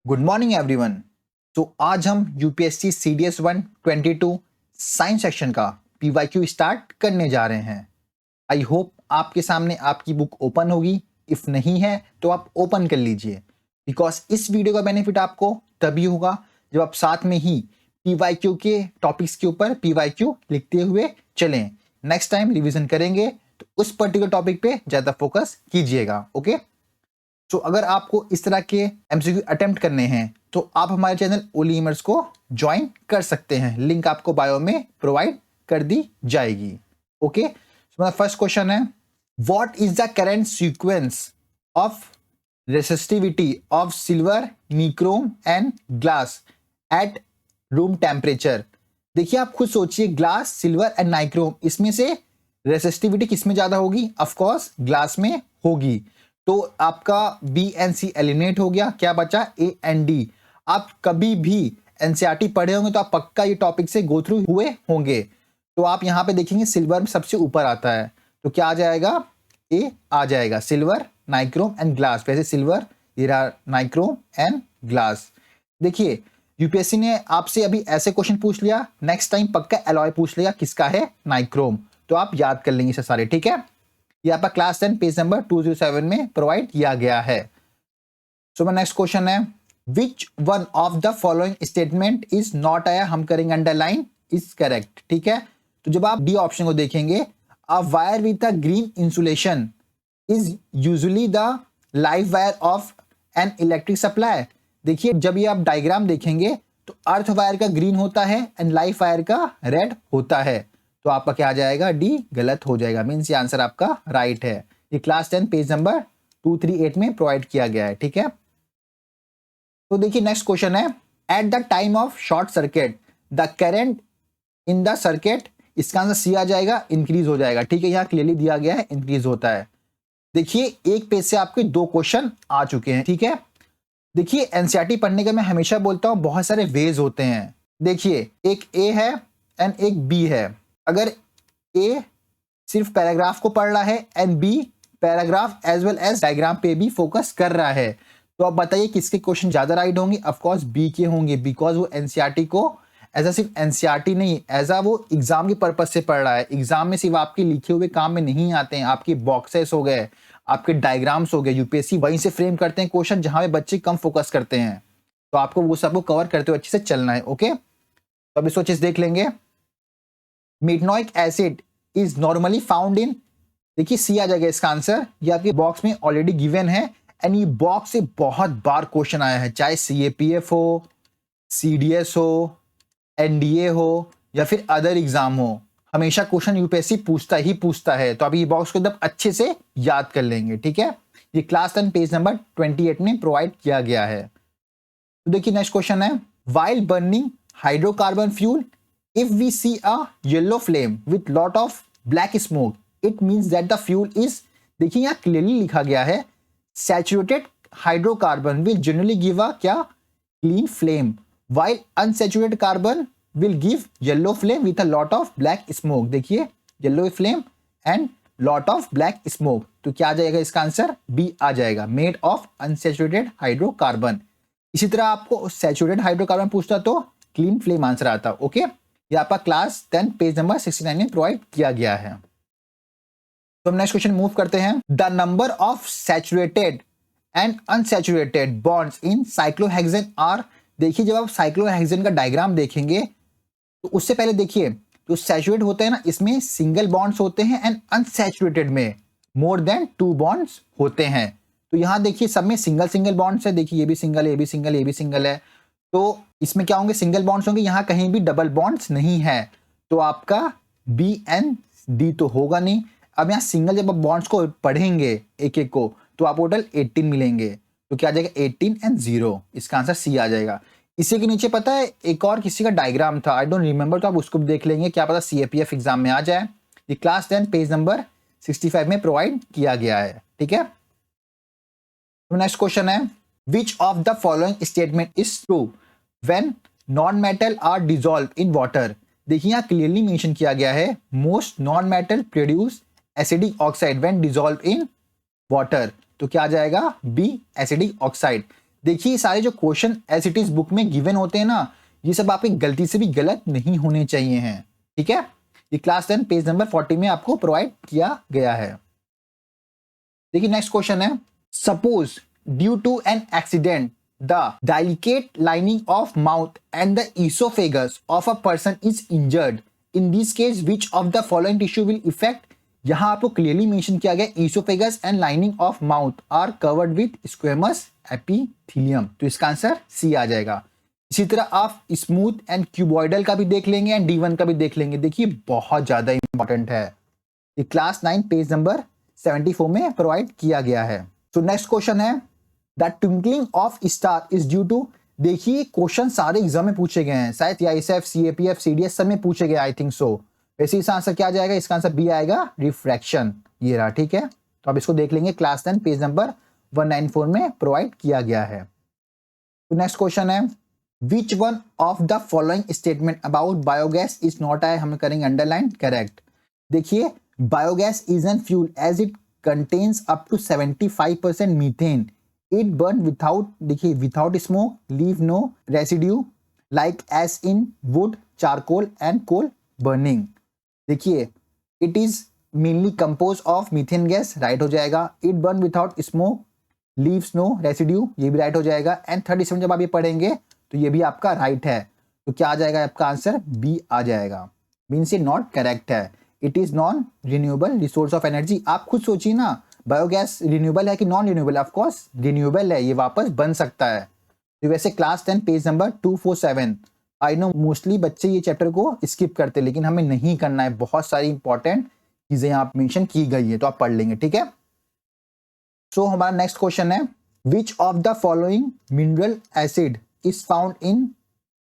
Good morning everyone. तो आज हम यूपीएससी सीडीएस 122 साइंस सेक्शन का पीवाईक्यू स्टार्ट करने जा रहे हैं। आई होप आपके सामने आपकी बुक ओपन होगी। इफ नहीं है तो आप ओपन कर लीजिए, बिकॉज इस वीडियो का बेनिफिट आपको तभी होगा जब आप साथ में ही पीवाईक्यू के टॉपिक्स के ऊपर पीवाईक्यू लिखते हुए चलें। नेक्स्ट टाइम रिवीजन करेंगे तो उस पर्टिकुलर टॉपिक पे ज्यादा फोकस कीजिएगा। ओके, तो अगर आपको इस तरह के एमसीक्यू अटेम्प्ट करने हैं तो आप हमारे चैनल ओली इमर्स को ज्वाइन कर सकते हैं। लिंक आपको बायो में प्रोवाइड कर दी जाएगी। ओके, तो मेरा फर्स्ट क्वेश्चन है, what is the current sequence of resistivity of silver, nichrome and glass at room temperature. देखिए, आप खुद सोचिए, ग्लास, सिल्वर एंड नाइक्रोम, इसमें से रेसिस्टिविटी किसमें ज्यादा होगी? ऑफ कोर्स ग्लास में होगी। तो आपका बी एंड सी एलिमिनेट हो गया, क्या बचा? A and D. आप कभी भी एनसीईआरटी पढ़े होंगे तो आप पक्का ये टॉपिक से गो थ्रू हुए होंगे। तो आप यहां पे देखेंगे सिल्वर सबसे ऊपर आता है, तो क्या आ जाएगा? ए आ जाएगा, सिल्वर, नाइक्रोम एंड ग्लास। वैसे सिल्वर, ये रहा नाइक्रोम एंड ग्लास। देखिए, यूपीएससी ने आपसे अभी ऐसे क्वेश्चन पूछ लिया, नेक्स्ट टाइम पक्का एलॉय पूछ लिया, किसका है? नाइक्रोम। तो आप याद कर लेंगे इसे सारे, ठीक है? ये आपका क्लास 10 पेज नंबर 207 में प्रोवाइड किया गया है। सो माय नेक्स्ट क्वेश्चन है, which one of the following statement is not, आया हम करेंगे अंडरलाइन, इज करेक्ट। ठीक है, तो जब आप डी ऑप्शन को देखेंगे, a wire with a green insulation is usually the live wire of an electric supply. देखिए, जब ये आप डायग्राम देखेंगे तो अर्थ वायर का ग्रीन होता है एंड लाइव वायर का रेड होता है। तो आपका क्या आ जाएगा? डी गलत हो जाएगा, मीन्स ये आंसर आपका राइट है। ये क्लास 10 पेज नंबर 238 में प्रोवाइड किया गया है। ठीक है, तो देखिए नेक्स्ट क्वेश्चन है, at the time of short circuit the current in the circuit, इसका आंसर सी आ जाएगा, इंक्रीज हो जाएगा। ठीक है, यहाँ क्लियरली दिया गया है इंक्रीज होता है। देखिए, एक पेज से आपके दो क्वेश्चन आ चुके हैं। ठीक है, देखिए एनसीईआरटी पढ़ने का मैं हमेशा बोलता हूं बहुत सारे वेज होते हैं। देखिए, एक ए है एंड एक बी है। अगर ए सिर्फ पैराग्राफ को पढ़ रहा है and B paragraph as well as diagram पे भी फोकस कर रहा है, तो आप बताइए किसके क्वेश्चन ज्यादा राइट होंगे? ऑफ कोर्स बी के होंगे, बिकॉज वो एनसीईआरटी को एज सिर्फ एनसीईआरटी नहीं, एज वो एग्जाम के पर्पज से पढ़ रहा है। एग्जाम में सिर्फ आपके लिखे हुए काम में नहीं आते हैं, आपके बॉक्सेस हो गए, आपके डायग्राम्स हो गए, यूपीएससी वहीं से फ्रेम करते हैं क्वेश्चन जहां पे बच्चे कम फोकस करते हैं। तो आपको वो सबको कवर करते हुए अच्छे से चलना है। ओके, तो अब इसको अच्छे से देख लेंगे। Methanoic acid is normally found in, देखिए सी आ जाएगा इसका आंसर, ये आपके बॉक्स में ऑलरेडी गिवन है एंड ये बॉक्स से बहुत बार क्वेश्चन आया है, चाहे सीएपीएफ हो, सीडीएस हो, एनडीए हो या फिर अदर एग्जाम हो, हमेशा क्वेश्चन यूपीएससी पूछता ही पूछता है। तो अभी ये बॉक्स को एकदम अच्छे से याद कर लेंगे। ठीक है, ये क्लास 10 पेज नंबर 28 में प्रोवाइड किया गया है। तो देखिए नेक्स्ट क्वेश्चन है, while burning hydrocarbon fuel if we see a yellow flame with lot of black smoke it means that the fuel is, देखिए यहाँ क्लियरली लिखा गया है, saturated hydrocarbon will generally give a क्या? clean flame while unsaturated carbon will give yellow flame with a lot of black smoke। देखिए yellow flame and lot of black smoke, तो क्या आ जाएगा इसका आंसर? बी आ जाएगा, made of unsaturated hydrocarbon। इसी तरह आपको saturated hydrocarbon पूछता तो clean flame आंसर आता। ओके, ये आपका क्लास 10 पेज नंबर 69 में प्रोवाइड किया गया है। तो हम नेक्स्ट क्वेश्चन मूव करते हैं, the number of saturated and unsaturated bonds in cyclohexane are. देखिए, जब आप साइक्लोहेक्सेन का डायग्राम देखेंगे तो उससे पहले देखिए, जो सैचुरेट होते हैं ना, इसमें सिंगल बॉन्ड्स होते हैं एंड अनसैचुरेटेड में मोर देन 2 बॉन्ड्स होते हैं। तो यहां देखिए सब में सिंगल सिंगल बॉन्ड्स है, देखिए ये भी सिंगल है, ये भी सिंगल है, ये भी सिंगल है। तो इसमें क्या होंगे? सिंगल बॉन्ड्स होंगे, यहां कहीं भी डबल बॉन्ड्स नहीं है। तो आपका बी एंड डी तो होगा नहीं। अब यहां सिंगल जब आप बॉन्ड्स को पढ़ेंगे एक एक को, तो आप टोटल 18 मिलेंगे। तो क्या आ जाएगा? 18 एंड 0, इसका आंसर सी आ जाएगा। इसी के नीचे पता है एक और किसी का डायग्राम था, आई डोंट रिमेंबर, तो आप उसको भी देख लेंगे, क्या पता सीएपीएफ एग्जाम में आ जाए। ये क्लास 10 पेज नंबर 65 में प्रोवाइड किया गया है। ठीक है, तो नेक्स्ट क्वेश्चन है, which of the following statement is true when non-metal are dissolved in water। देखिए यहाँ क्लियरली मेंशन किया गया है, most non-metal produce acidic oxide when dissolved in water। तो क्या आ जाएगा? B acidic oxide. देखिए सारे जो question as it is book में गिवन होते हैं ना, ये सब आपकी गलती से भी गलत नहीं होने चाहिए हैं, ठीक है। ये क्लास 10 पेज नंबर 40 में आपको प्रोवाइड किया गया है। देखिए नेक्स्ट क्वेश्चन है, suppose due to an accident the delicate lining of mouth and the esophagus of a person is injured. In this case, which of the following tissue will affect? यहां आपको clearly mention किया गया, esophagus and lining of mouth are covered with squamous epithelium, तो इसका answer C आ जाएगा। इसी तरह आप स्मूथ एंड क्यूबॉइडल का भी देख लेंगे एंड D1 का भी देख लेंगे। देखिए बहुत ज्यादा इंपॉर्टेंट है, ये क्लास 9 पेज नंबर 74 में प्रोवाइड किया गया है। तो नेक्स्ट क्वेश्चन है, the twinkling of star is due to. देखिए क्वेश्चन सारे एग्जाम में पूछे गए हैं, शायद ISF, CAPF, CDS सब में पूछे गए, आई थिंक सो। वैसे इसका आंसर क्या जाएगा, इसका आंसर बी आएगा, रिफ्रैक्शन। ये रहा, ठीक है। तो अब इसको देख लेंगे, क्लास 10 पेज नंबर 194 में प्रोवाइड किया गया है। तो नेक्स्ट क्वेश्चन है, which one of the following statement about biogas is not, आए हम करेंगे अंडरलाइन, करेक्ट। देखिए biogas is an fuel as it contains up to 75% methane. It burn without, देखिए without smoke, leave no residue like as in wood, charcoal and coal burning। देखिए it is mainly composed of methane gas, right हो जाएगा। It burn without smoke, leaves no residue, ये भी right हो जाएगा। And 37 जब आप ये पढ़ेंगे तो ये भी आपका राइट है। तो क्या आ जाएगा आपका आंसर, बी आ जाएगा, मीन्स ये नॉट करेक्ट है। It is non renewable resource of energy. आप खुद सोचिए ना, बायोगैस रिन्यूएबल है कि non renewable, of course renewable है, ये वापस बन सकता है। तो वैसे class 10 page number 247, I know mostly बच्चे ये चैप्टर को स्किप करते हैं, लेकिन हमें नहीं करना है, बहुत सारी इंपॉर्टेंट चीजें यहाँ मेंशन की गई है, तो आप पढ़ लेंगे, ठीक है। सो हमारा नेक्स्ट क्वेश्चन है, which of the following mineral acid is found in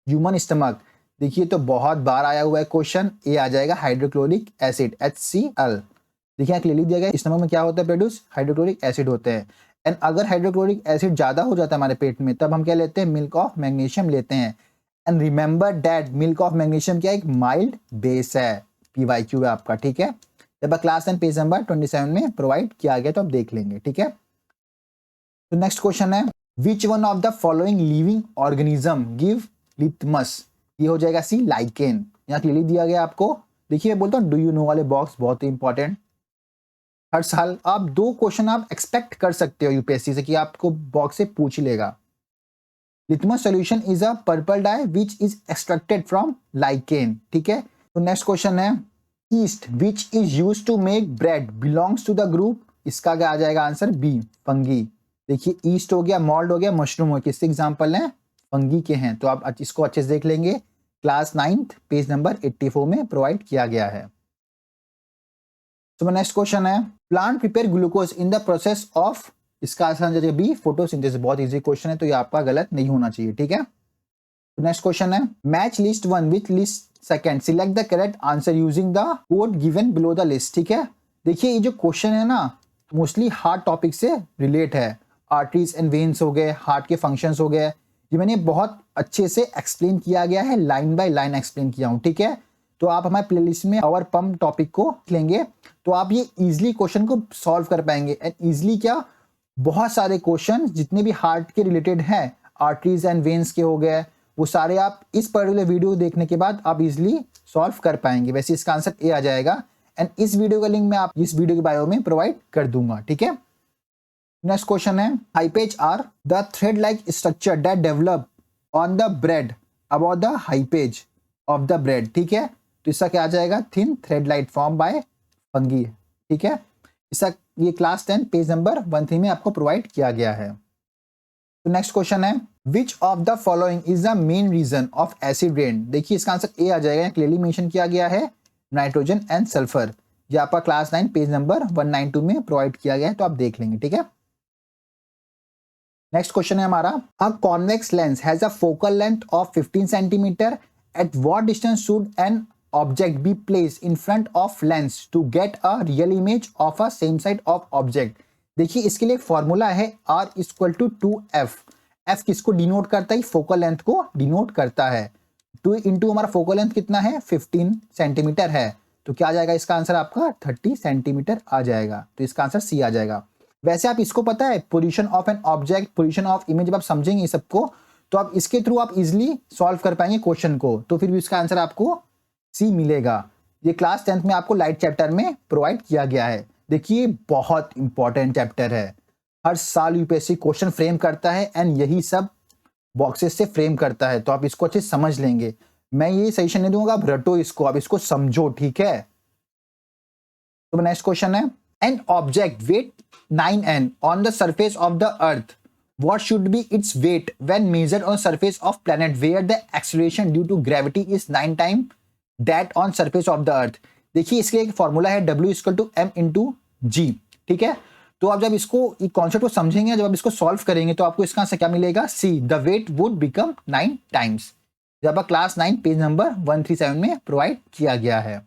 human stomach. देखिए तो बहुत बार आया हुआ है क्वेश्चन, ए आ जाएगा हाइड्रोक्लोरिक एसिड, HCl। देखिए क्लियरली दिया गया, स्टमक में क्या होता है प्रोड्यूस, हाइड्रोक्लोरिक एसिड होते हैं। एंड अगर हाइड्रोक्लोरिक एसिड ज्यादा हो जाता है हमारे पेट में, तब हम क्या लेते हैं, मिल्क ऑफ मैग्नीशियम लेते हैं। And remember that milk of magnesium क्या, एक माइल्ड बेस है, PYQ है आपका, ठीक है। जब क्लास 10 पेज नंबर 27 में प्रोवाइड किया गया, तो आप देख लेंगे, ठीक है। तो नेक्स्ट क्वेश्चन है, which one of the following living organism give litmus. ये हो जाएगा सी, लाइकेन। यहाँ क्लियरली दिया गया आपको। देखिए मैं बोलता हूँ डू यू नो वाले बॉक्स बहुत ही इंपॉर्टेंट, हर साल आप 2 क्वेश्चन आप एक्सपेक्ट कर सकते हो यूपीएससी से कि आपको बॉक्स से पूछ ही लेगा। Litmus solution is a purple dye which is extracted from lichen, ठीक है। तो नेक्स्ट क्वेश्चन है, yeast which is used to make bread belongs to the group. इसका क्या आ जाएगा आंसर, बी, फंगी। देखिए ईस्ट हो गया, मॉल्ट हो गया, मशरूम हो गया, किसके एग्जाम्पल हैं, फंगी के हैं। तो आप इसको अच्छे से देख लेंगे, क्लास 9 पेज नंबर 84 में प्रोवाइड किया गया है। तो नेक्स्ट क्वेश्चन है, plant prepare glucose in the process of, इसका आंसर बी, फोटोसिंथेसिस। बहुत इजी क्वेश्चन है, तो ये आपका गलत नहीं होना चाहिए, ठीक है। तो नेक्स्ट क्वेश्चन है, match list 1 with list second, select the correct answer using the code given below the list, ठीक है। देखिए ये जो क्वेश्चन है ना, मोस्टली हार्ट टॉपिक से रिलेट है, आर्टरीज एंड वेन्स हो गए, हार्ट के फंक्शंस हो गए, ये मैंने बहुत अच्छे से एक्सप्लेन किया गया है, लाइन बाय लाइन एक्सप्लेन किया हूँ, ठीक है। तो आप हमारे प्लेलिस्ट में आवर पंप टॉपिक को लेंगे, तो आप ये इजीली क्वेश्चन को सॉल्व कर पाएंगे। एंड इजीली क्या, बहुत सारे क्वेश्चन जितने भी हार्ट के रिलेटेड हैं, आर्टरीज एंड वेन्स के हो गए, वो सारे आप इस पर्टिकुलर वीडियो देखने के बाद आप इजीली सॉल्व कर पाएंगे। वैसे इसका आंसर ए आ जाएगा। एंड इस वीडियो का लिंक मैं आप इस वीडियो के बायो में प्रोवाइड कर दूंगा, ठीक है। नेक्स्ट क्वेश्चन है, hyphae are the thread like structure that develop on the bread about the hyphae of the bread, ठीक है। तो इसका क्या आ जाएगा, thin thread like form by fungi, ठीक है। इसका ये क्लास 10 पेज नंबर 13 में आपको प्रोवाइड किया गया है। तो नेक्स्ट क्वेश्चन है, which of the following is the main reason of acid rain. देखिए इसका आंसर ए आ जाएगा, क्लियरली मेंशन किया गया है, नाइट्रोजन एंड सल्फर। ये आपका क्लास 9 पेज नंबर 192 में प्रोवाइड किया गया है, तो आप देख लेंगे, ठीक है। नेक्स्ट क्वेश्चन है हमारा, a convex lens has a focal length of 15 centimetre, at what distance should an object be place in front of lens to get a real image of a same side of object. देखिए इसके लिए एक formula है, R = 2F। F किसको denote करता है, focal length को denote करता है। 2 इंटू हमारा फोकल लेंथ कितना है, 15 सेंटीमीटर है, तो क्या आ जाएगा इसका आंसर आपका 30 सेंटीमीटर आ जाएगा। तो इसका आंसर सी आ जाएगा। वैसे आप इसको पता है position of an object, position of image, जब आप समझेंगे सबको तो आप इसके थ्रू आप इजिली सॉल्व कर पाएंगे क्वेश्चन को, तो फिर भी इसका आंसर आपको सी मिलेगा। ये क्लास 10th में आपको लाइट चैप्टर में प्रोवाइड किया गया है। देखिए बहुत इंपॉर्टेंट चैप्टर है, हर साल यूपीएससी क्वेश्चन फ्रेम करता है एंड यही सब बॉक्सेस से फ्रेम करता है, तो आप इसको अच्छे समझ लेंगे। मैं ये सजेशन नहीं दूंगा, आप रटो इसको, आप इसको समझो, ठीक है। तो नेक्स्ट क्वेश्चन है, an object wait 9n on the surface of the earth, what should be its weight when measured on surface of planet where the acceleration due to gravity is 9 times that on surface of the earth। देखिए इसके एक formula है W = m × g, ठीक है। तो आप जब इसको कॉन्सेप्ट को समझेंगे, जब आप इसको सॉल्व करेंगे तो आपको इसका आंसर क्या मिलेगा, C, the weight would become 9 times, जब क्लास 9 पेज नंबर 137 में प्रोवाइड किया गया है।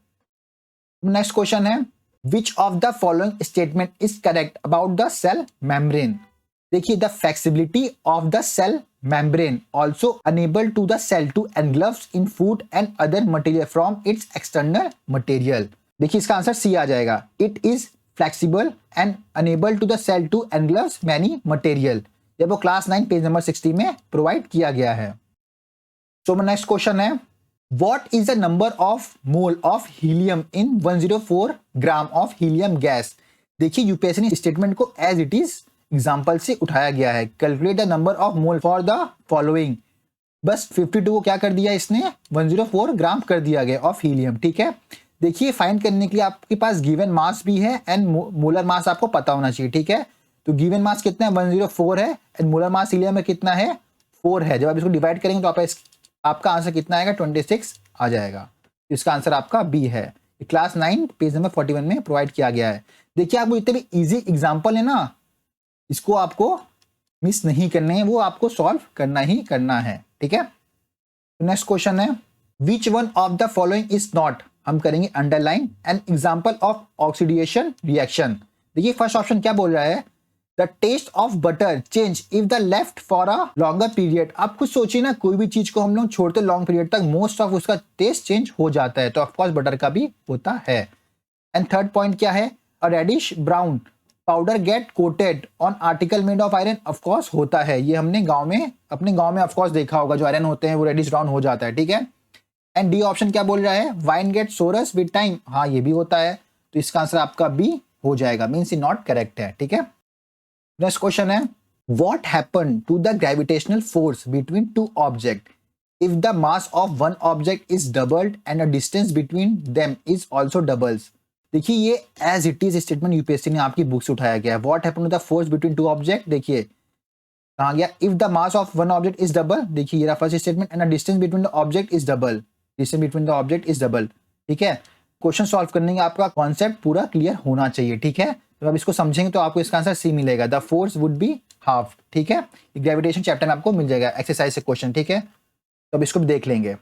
नेक्स्ट क्वेश्चन है, which of the following statement is correct about the cell membrane. देखिए the flexibility of the cell membrane also enable to the cell to engulfs in food and other material from its external material. देखिए इसका answer C आ जाएगा, it is flexible and enable to the cell to engulfs many material, जब वो class 9 page number 60 में provide किया गया है। सो नेक्स्ट क्वेश्चन है, what is the number of mole of helium in 104 gram of helium gas. देखिए UPSC ने statement को एज इट इज एग्जाम्पल से उठाया गया है, calculate the number of mole for the following, बस 52 को क्या कर दिया इसने 104 ग्राम कर दिया गया ऑफ हीलियम, ठीक है। देखिए फाइंड करने के लिए आपके पास गिवन मास भी है एंड मोलर मास आपको पता होना चाहिए, ठीक है। तो गिवन मास कितना है 104 है एंड मोलर मास हीलियम में कितना है 4 है। जब आप इसको डिवाइड करेंगे तो आपका आंसर कितना आएगा 26 आ जाएगा। इसका आंसर आपका बी है, क्लास 9 पेज नंबर 41 में प्रोवाइड किया गया है। देखिए आपको इतने भी इजी एग्जाम्पल है ना, इसको आपको मिस नहीं करने हैं, वो आपको सॉल्व करना ही करना है, ठीक है। नेक्स्ट क्वेश्चन है, which one of the following is not, हम करेंगे underline, an example of oxidation reaction. देखिए फर्स्ट ऑप्शन क्या बोल रहा है, the taste of butter change if the left for a longer period. आप खुद सोचिए ना, कोई भी चीज को हम लोग छोड़ते लॉन्ग पीरियड तक मोस्ट ऑफ उसका टेस्ट चेंज हो जाता है, तो ऑफकोर्स बटर का भी होता है। एंड थर्ड पॉइंट क्या है, a reddish brown powder get coated on article made of iron, of course होता है, ये हमने अपने गांव में ऑफकोर्स देखा होगा, जो आयरन होते हैं वो रेडिश ब्राउन हो जाता है, ठीक है। एंड डी ऑप्शन क्या बोल रहा है, wine get sours with time, हाँ ये भी होता है, तो इसका आंसर आपका बी हो जाएगा, मीन्स नॉट करेक्ट है, ठीक है। नेक्स्ट क्वेश्चन है, what happen to the gravitational force between two object if the mass of one object is doubled and the distance between them is also doubles. देखिए ये as it is statement UPSC ने आपकी book से उठाया गया है। What happen to the force between two object, देखिए कहा गया, if the mass of one object is double, देखिए ये रहा first statement, and the distance between the object is double, distance between the object is double, ठीक है। Question solve करने का आपका कॉन्सेप्ट पूरा क्लियर होना चाहिए, ठीक है। तो आप इसको समझेंगे तो आपको इसका आंसर सी मिलेगा, the force would be half, ठीक है। ग्रेविटेशन चैप्टर में आपको मिल जाएगा एक्सरसाइज से क्वेश्चन, ठीक है। तो अब इसको भी देख लेंगे।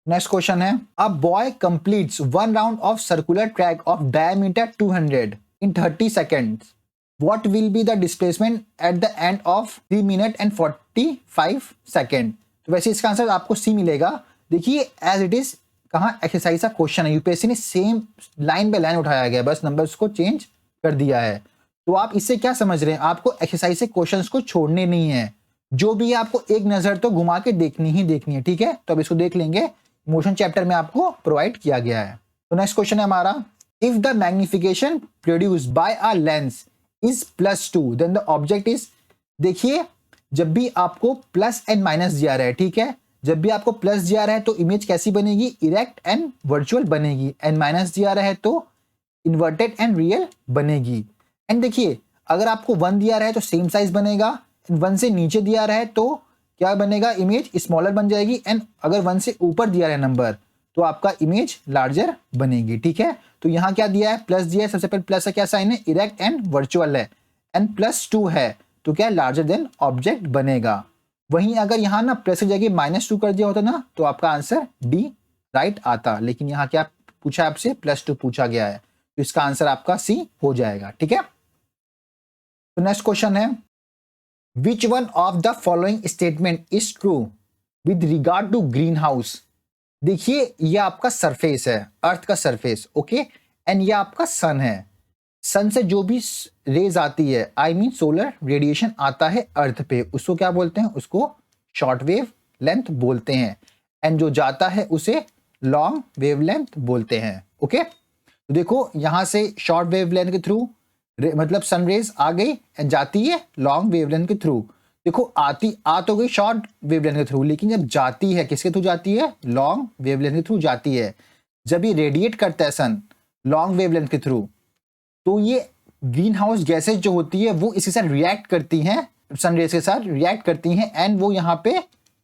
नेक्स्ट क्वेश्चन है, a boy completes one round of circular track of diameter 200 in 30 seconds, what will be the displacement at the end of 3 minute and 45 second. तो वैसे इसका आंसर आपको सी मिलेगा। देखिए एज इट इज कहाँ एक्सरसाइज का question है, यूपीएससी ने सेम लाइन बाय लाइन उठाया गया, बस नंबर्स को चेंज कर दिया है। तो आप इससे क्या समझ रहे हैं, आपको एक्सरसाइज से क्वेश्चंस को छोड़ने नहीं है, जो भी है आपको एक नजर तो घुमा के देखनी ही देखनी है, ठीक है। तो अब इसको देख लेंगे, मोशन चैप्टर में आपको प्रोवाइड किया गया है। तो नेक्स्ट क्वेश्चन है हमारा, if the magnification produced by a lens is +2 then the object is. देखिए जब भी आपको प्लस एंड माइनस दिया रहा है, ठीक है, जब भी आपको प्लस दिया रहा है तो इमेज कैसी बनेगी, इरेक्ट एंड वर्चुअल बनेगी, एंड माइनस दिया रहा है तो इन्वर्टेड एंड रियल बनेगी। एंड देखिए अगर आपको 1 दिया रहा है तो सेम साइज बनेगा, 1 से नीचे दिया रहा है तो क्या बनेगा, इमेज स्मॉलर बन जाएगी, एंड अगर 1 से ऊपर दिया रहा है नंबर तो आपका इमेज लार्जर बनेगी, ठीक है। तो यहाँ क्या दिया है, प्लस दिया है, सबसे पहले प्लस का क्या साइन है, इरेक्ट एंड वर्चुअल है, एंड +2 है तो क्या लार्जर देन ऑब्जेक्ट बनेगा। वहीं अगर यहाँ ना प्लस की जगह -2 कर दिया होता ना तो आपका आंसर डी राइट आता, लेकिन यहाँ क्या पूछा आपसे, +2 पूछा गया है, तो इसका आंसर आपका सी हो जाएगा, ठीक है। तो नेक्स्ट क्वेश्चन है, which one of the following statement is true with regard to greenhouse. देखिए ये आपका सरफेस है, अर्थ का सरफेस, ओके, एंड ये आपका सन है। सन से जो भी रेज आती है, आई मीन सोलर रेडिएशन आता है अर्थ पे, उसको क्या बोलते हैं? उसको शॉर्ट वेव लेंथ बोलते हैं। एंड जो जाता है उसे लॉन्ग वेव लेंथ बोलते हैं। ओके, तो देखो यहां से शॉर्ट वेव लेंथ के थ्रू मतलब सन रेज आ गई एंड जाती है लॉन्ग वेव लेंथ के थ्रू। देखो आ तो गई शॉर्ट वेव लेंथ के थ्रू, लेकिन जब जाती है किसके थ्रू जाती है? लॉन्ग वेव लेंथ के थ्रू जाती है। जब ये रेडिएट करता है सन लॉन्ग वेव लेंथ के थ्रू, तो ये ग्रीन हाउस गैसेज जो होती है वो इसके साथ रिएक्ट करती हैं, सन रेज के साथ रिएक्ट करती हैं एंड वो यहाँ पे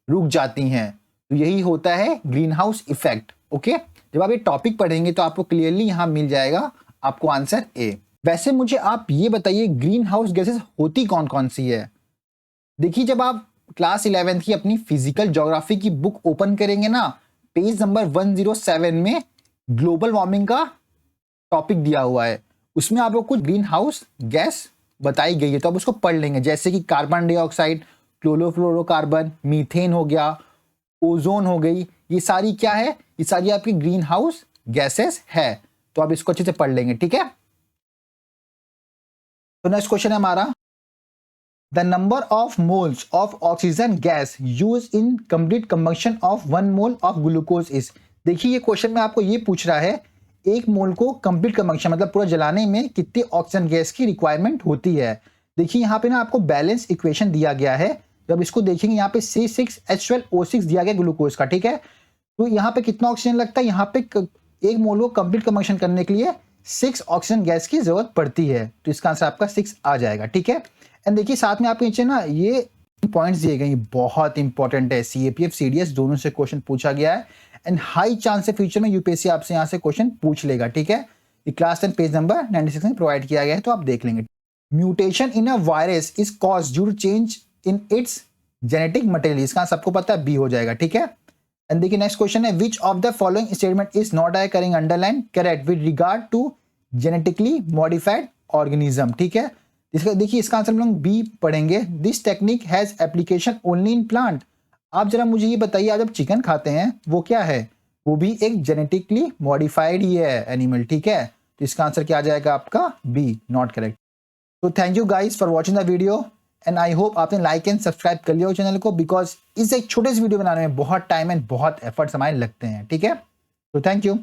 रुक जाती हैं। तो यही होता है ग्रीन हाउस इफेक्ट। ओके, जब आप ये टॉपिक पढ़ेंगे तो आपको क्लियरली यहाँ मिल जाएगा आपको आंसर ए। वैसे मुझे आप ये बताइए ग्रीन हाउस गैसेज होती कौन कौन सी है? देखिए, जब आप क्लास 11th की अपनी फिजिकल ज्योग्राफी की बुक ओपन करेंगे ना, पेज नंबर 107 में ग्लोबल वार्मिंग का टॉपिक दिया हुआ है, उसमें आप लोग कुछ ग्रीन हाउस गैस बताई गई है, तो आप उसको पढ़ लेंगे। जैसे कि कार्बन डाइऑक्साइड, क्लोरोफ्लोरोकार्बन, मीथेन हो गया, ओजोन हो गई, ये सारी क्या है? ये सारी आपकी ग्रीन हाउस गैसेस है, तो आप इसको अच्छे से पढ़ लेंगे। ठीक है, तो नेक्स्ट क्वेश्चन है हमारा, the number of moles of oxygen gas use in complete combustion of 1 mole of glucose is. देखिए, ये क्वेश्चन में आपको ये पूछ रहा है एक मोल को कंप्लीट कंबक्शन मतलब पूरा जलाने में कितनी ऑक्सीजन गैस की रिक्वायरमेंट होती है। देखिए यहाँ पे ना आपको बैलेंस इक्वेशन दिया गया है, जब इसको देखेंगे यहाँ पे C6H12O6 दिया गया ग्लूकोज का। ठीक है, तो यहाँ पे कितना ऑक्सीजन लगता है? यहाँ पे एक मोल को कंप्लीट कंबक्शन करने के लिए 6 ऑक्सीजन गैस की जरूरत पड़ती है, तो इसका आंसर आपका 6 आ जाएगा। ठीक है, एंड देखिए साथ में आपके नीचे ना ये पॉइंट्स दिए गए, बहुत इंपॉर्टेंट है, CAPF CDS दोनों से क्वेश्चन पूछा गया है एंड हाई चांस है फ्यूचर में यूपीएससी आपसे यहाँ से क्वेश्चन पूछ लेगा। ठीक है, ये क्लास 10 पेज नंबर 96 में प्रोवाइड किया गया है, तो आप देख लेंगे। Mutation in a virus is cause due to change in its genetic material, इसका सबको पता है बी हो जाएगा। ठीक है, एंड देखिए नेक्स्ट क्वेश्चन है, which of the following statement is not I करेंगे underline correct with regard to genetically modified organism. ठीक है, इसका देखिए इसका आंसर हम लोग बी पढ़ेंगे, this technique has application only in plant. आप जरा मुझे ये बताइए, आप जब चिकन खाते हैं वो क्या है? वो भी एक जेनेटिकली मॉडिफाइड ही है एनिमल। ठीक है, तो इसका आंसर क्या आ जाएगा आपका? B, not correct. तो thank you guys for watching the video and I hope आपने लाइक एंड सब्सक्राइब कर लिया हो चैनल को, बिकॉज इस एक छोटे से वीडियो बनाने में बहुत टाइम एंड बहुत एफर्ट्स हमारे लगते हैं। ठीक है, तो थैंक यू।